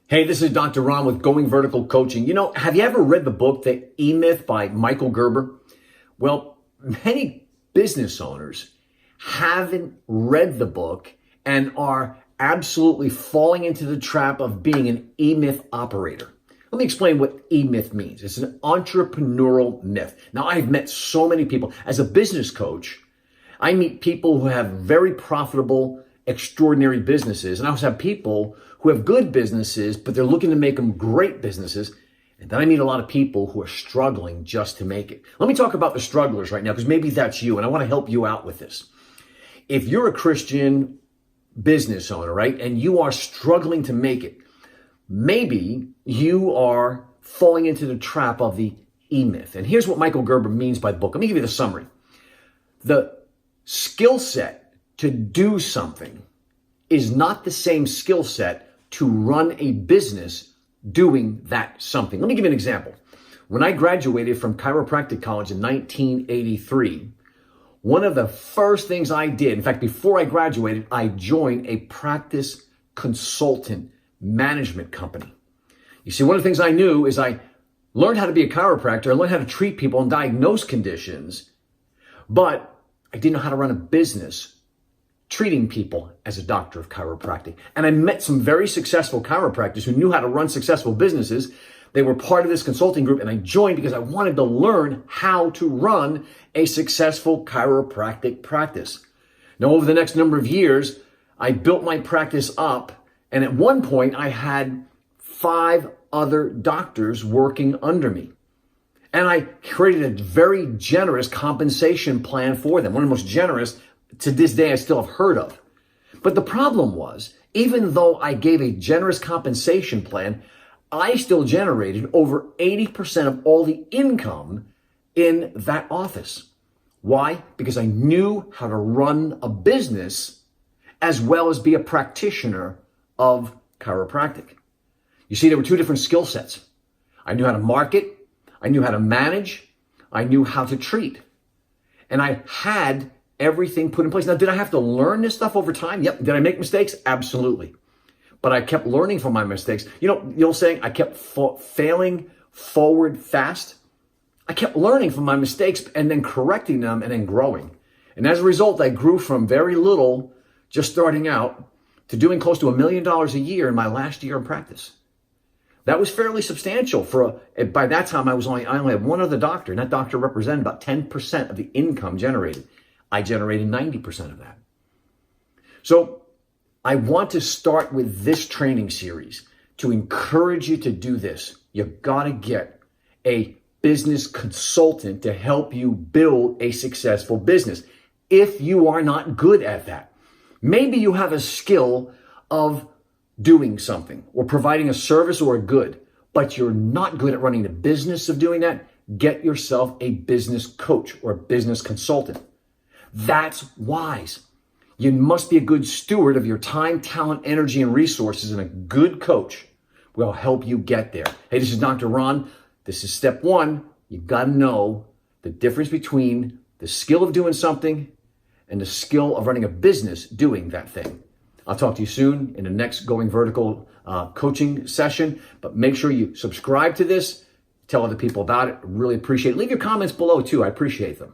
Hey, this is Dr. Ron with Going Vertical Coaching. Have you ever read the book, The E-Myth by Michael Gerber? Well, many business owners haven't read the book and are absolutely falling into the trap of being an E-Myth operator. Let me explain what E-Myth means. It's an entrepreneurial myth. Now, I've met so many people. As a business coach, I meet people who have very profitable, extraordinary businesses. And I also have people who have good businesses, but they're looking to make them great businesses. And then I meet a lot of people who are struggling just to make it. Let me talk about the strugglers right now, because maybe that's you, and I want to help you out with this. If you're a Christian business owner, right, and you are struggling to make it, maybe you are falling into the trap of the E-Myth. And here's what Michael Gerber means by the book. Let me give you the summary. The skill set to do something is not the same skill set to run a business doing that something. Let me give you an example. When I graduated from chiropractic college in 1983, one of the first things I did, in fact, before I graduated, I joined a practice consultant management company. You see, one of the things I knew is I learned how to be a chiropractor, I learned how to treat people and diagnose conditions, but I didn't know how to run a business treating people as a doctor of chiropractic. And I met some very successful chiropractors who knew how to run successful businesses. They were part of this consulting group, and I joined because I wanted to learn how to run a successful chiropractic practice. Now, over the next number of years, I built my practice up, and at one point, I had 5 other doctors working under me. And I created a very generous compensation plan for them, one of the most generous to this day I still have heard of. But the problem was, even though I gave a generous compensation plan, I still generated over 80% of all the income in that office. Why? Because I knew how to run a business as well as be a practitioner of chiropractic. You see, there were 2 different skill sets. I knew how to market, I knew how to manage, I knew how to treat. And I had everything put in place. Now, did I have to learn this stuff over time? Yep. Did I make mistakes? Absolutely. But I kept learning from my mistakes. You know the old saying, I kept failing forward fast. I kept learning from my mistakes and then correcting them and then growing. And as a result, I grew from very little, just starting out, to doing close to $1 million a year in my last year in practice. That was fairly substantial by that time I only had one other doctor, and that doctor represented about 10% of the income generated. I generated 90% of that. So I want to start with this training series to encourage you to do this. You've got to get a business consultant to help you build a successful business. If you are not good at that, maybe you have a skill of doing something or providing a service or a good, but you're not good at running the business of doing that. Get yourself a business coach or a business consultant. That's wise. You must be a good steward of your time, talent, energy, and resources, and a good coach will help you get there. Hey, this is Dr. Ron. This is step 1. You've got to know the difference between the skill of doing something and the skill of running a business doing that thing. I'll talk to you soon in the next Going Vertical coaching session, but make sure you subscribe to this, tell other people about it. Really appreciate it. Leave your comments below too. I appreciate them.